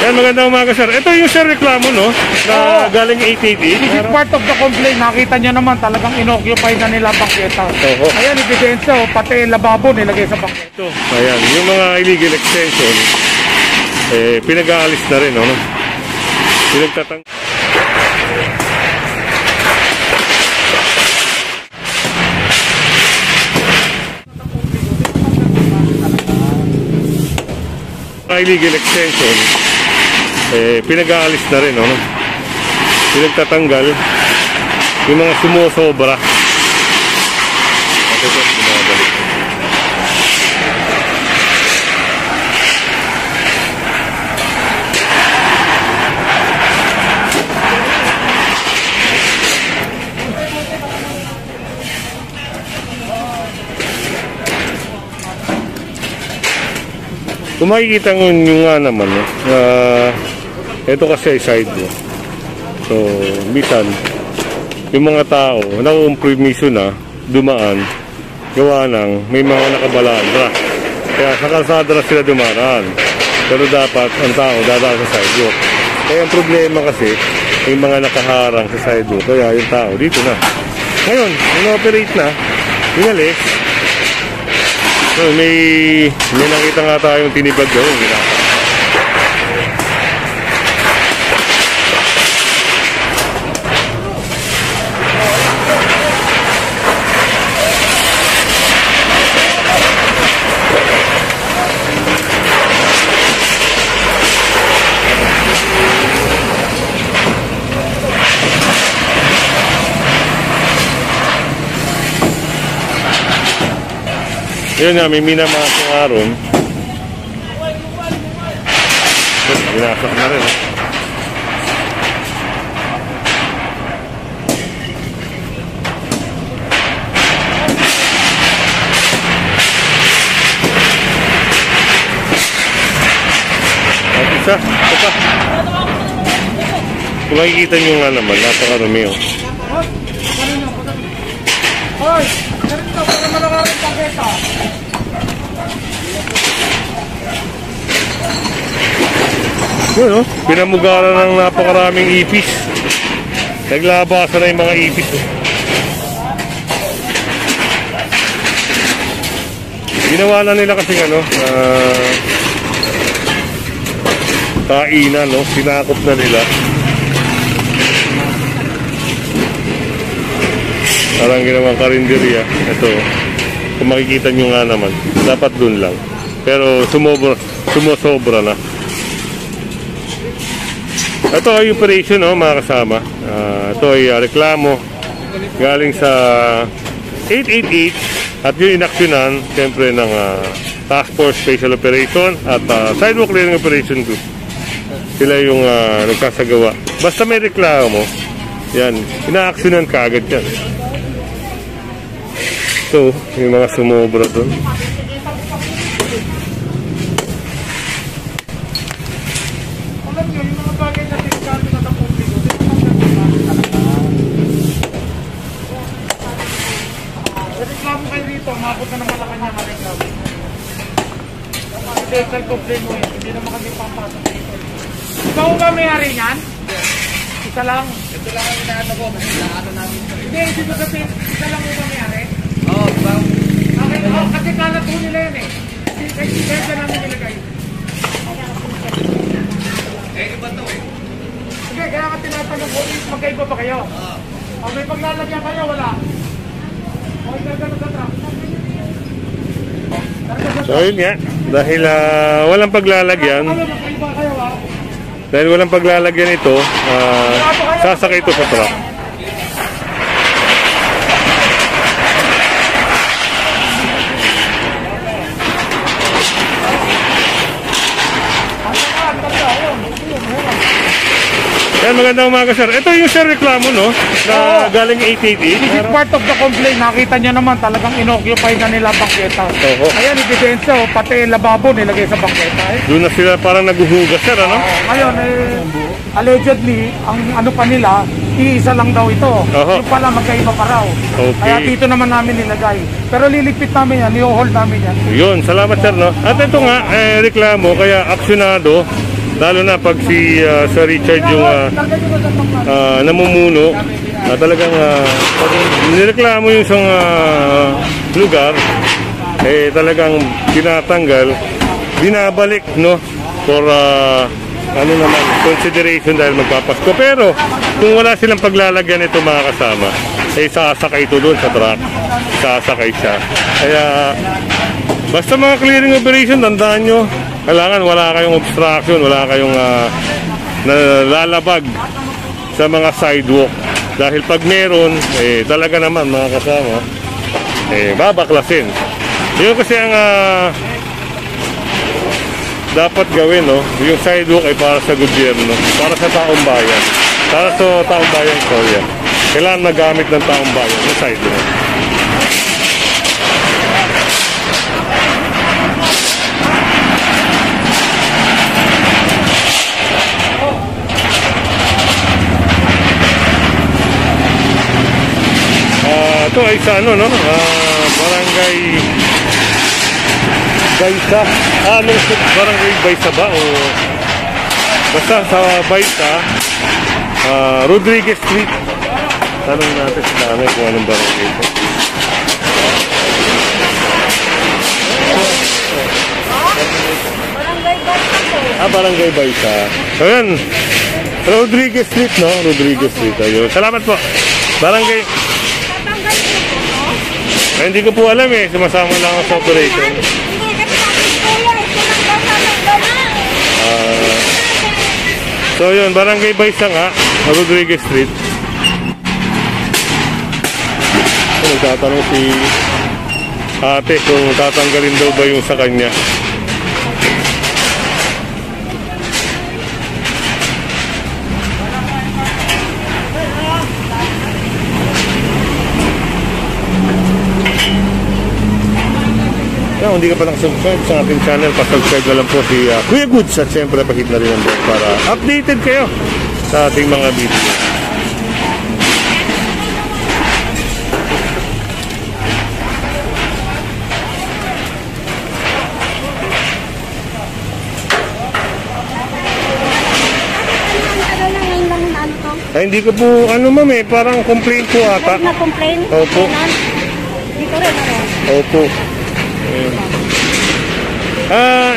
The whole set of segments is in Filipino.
Yan, magandang umaga sir. Ito yung sir reklamo no, na galing 888. This is part of the complaint. Nakita nyo naman talagang inoccupy na nila bangketa. Ayan, ebidensya, pati lababo nilagay sa bangketa. Ayan, yung mga illegal extension, pinag-aalis na rin, no? Pinagtatang... illegal extension, pinag-aalis na rin, no? Pinagtatanggal yung mga sumusobra. Kung makikita nyo nga naman, ito kasi ay sidewalk. So, bisan, yung mga tao, nakukompromiso na, dumaan, gawa ng may mga nakabalandra. Kaya sa kalsada na sila dumaraan. Pero dapat, ang tao dadaan sa sidewalk. Kaya ang problema kasi, may mga nakaharang sa sidewalk. Kaya yung tao, dito na. Ngayon, in-operate na, inalis. So, may nakita nga tayong tinibag gawin. Yun nga, may minamasong aron. Binasak na rin. At isa, ito pa. Kung makikita nyo nga naman, napakarami oh. Hoy! Ganito, para malakarin pangketa. Yun oh, pinamugaran ng napakaraming ipis. Naglabasan na yung mga ipis oh. Ginawa na nila kasi ano, kainan no, sinakop na nila. Parang ginawang karinderya. Ito, kung makikita nyo nga naman, dapat dun lang. Pero sumusobra na. Ito ay operation, no, mga kasama. Ito ay reklamo galing sa 888 at yung inaksyonan, siyempre, ng Task Force Special Operation at Sidewalk Clearing Operation Group. Sila yung nagkasagawa. Basta may reklamo, yan, inaaksyonan ka agad yan. So, yung mga sumobra doon. Alam nyo, yung mga bagay na tingkado na napubliko, reklamo kayo dito, mabot na ng Malacanang ang reklamo. Special complaint mo yun, hindi naman kami papasok dito. Ikaw ba may-ari niyan? Isa lang. Ito lang ang inaano ko, kasi inaano namin ito. Hindi, dito kasi, isa lang mo ba may-ari? Oo, diba? Okay, kasi kalat po nila yan eh. Kasi namin nilagay. Iba to eh. Sige, kaya ka tinatanong ko, magkaiba ba kayo? Oo. May paglalagyan kayo, wala? Okay, gagano sa truck. So yun nga, dahil walang paglalagyan, dahil walang paglalagyan ito, sasakay ito sa truck. Yan, magandang umaga sir. Ito yung sir reklamo no, na galing 888. This is part of the complaint. Nakita nyo naman talagang inoccupy na nila bangketa. Ayan, ebidensya, pati lababo nilagay sa bangketa. Doon na sila parang naguhugas sir, ano? Ngayon, allegedly, ang ano pa nila, iisa lang daw ito. Yung pala, magkaiba pa raw. Kaya dito naman namin nilagay. Pero liligpit namin yan, i-hold namin yan. Yun, salamat sir no. At ito nga, reklamo, kaya aksyonado Lalo na pag si Sir Richard yung namumuno, talagang pag nireklamo yung isang lugar, talagang tinatanggal, binabalik, no, for ano naman, consideration dahil magpapasko. Pero kung wala silang paglalagyan ito mga kasama, sasakay ito doon sa truck, sasakay siya. Kaya basta mga clearing operation, tandaan nyo, kailangan wala kayong obstruction, wala kayong nalalabag sa mga sidewalk. Dahil pag meron, talaga naman mga kasama, babaklasin. Yun kasi ang dapat gawin, no? Yung sidewalk ay para sa gobyerno, para sa taong bayan. Para sa taong bayan, sorry. Kailangan magamit ng taong bayan yung sidewalk. Ito ay sa ano, no? Barangay Baysa. Barangay Baysa ba? O basta sa Baysa, Rodriguez Street. Tanong natin sa nanay kung anong barangay ito. Barangay Baysa. Barangay Baysa. So yan, Rodriguez Street, no? Rodriguez Street. Ayun. Salamat po. Barangay. Hindi ko po alam sumasama lang ako sa operation. So yun, Barangay Baysa nga, Rodriguez Street. Nagtatanong si ate kung tatanggalin daw ba yung sa kanya. Kung hindi ka pa nakasubscribe sa ating channel, pasubscribe na lang po si Kuya Goods at siyempre pahit na rin ang bell para updated kayo sa ating mga video. Hindi ko po, ma'am parang complaint po ata. Na complaint? Opo. Dito rin Opo.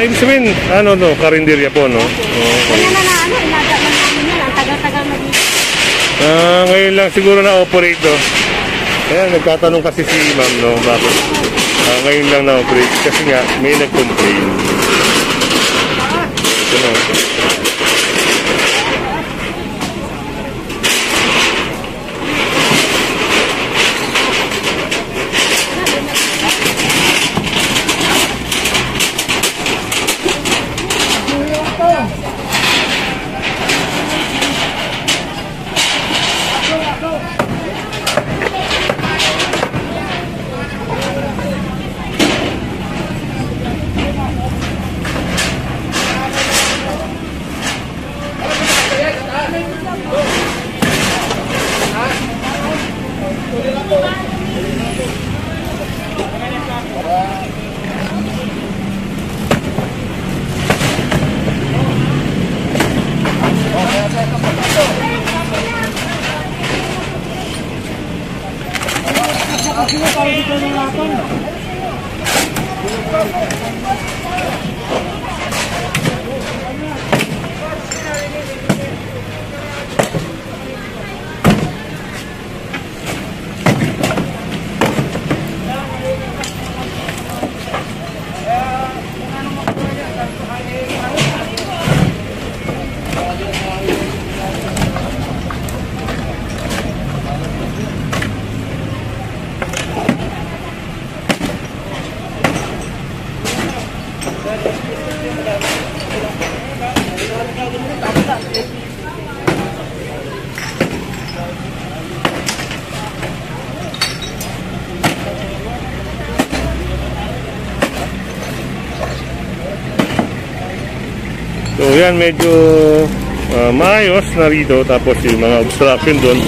Ibig sabihin, karinderya po, no? Kanya na inaga man namin yan. Ang tagal-tagal na dito. Ngayon lang siguro na-operate, no? Ayan, nagtatanong kasi si ma'am, no? Bakit? Ngayon lang na-operate. Kasi nga, may nag-complain. Ito, no? So yan, medyo maayos na rito. Tapos yung mga obstruction doon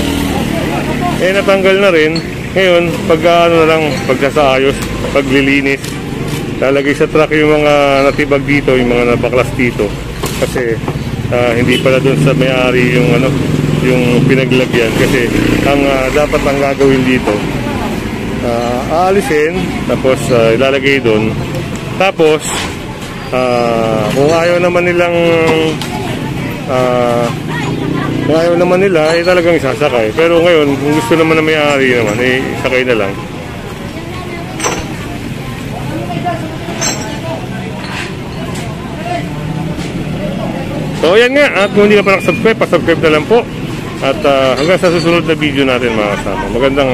natanggal na rin. Ngayon pag na lang, pagsasaayos, paglilinis, lalagay sa truck yung mga natibag dito, yung mga napaklas dito, kasi hindi pala doon sa may-ari yung ano, yung pinaglagyan. Kasi ang dapat ang gagawin dito, aalisin, tapos ilalagay doon. Tapos kung ayaw naman nilang kung ayaw naman nila, talagang isasakay. Pero ngayon, kung gusto naman na may-ari naman, isakay na lang. So yan nga, at kung hindi ka pa nakasubscribe, pasubscribe na lang po. At hanggang sa susunod na video natin mga kasama. Magandang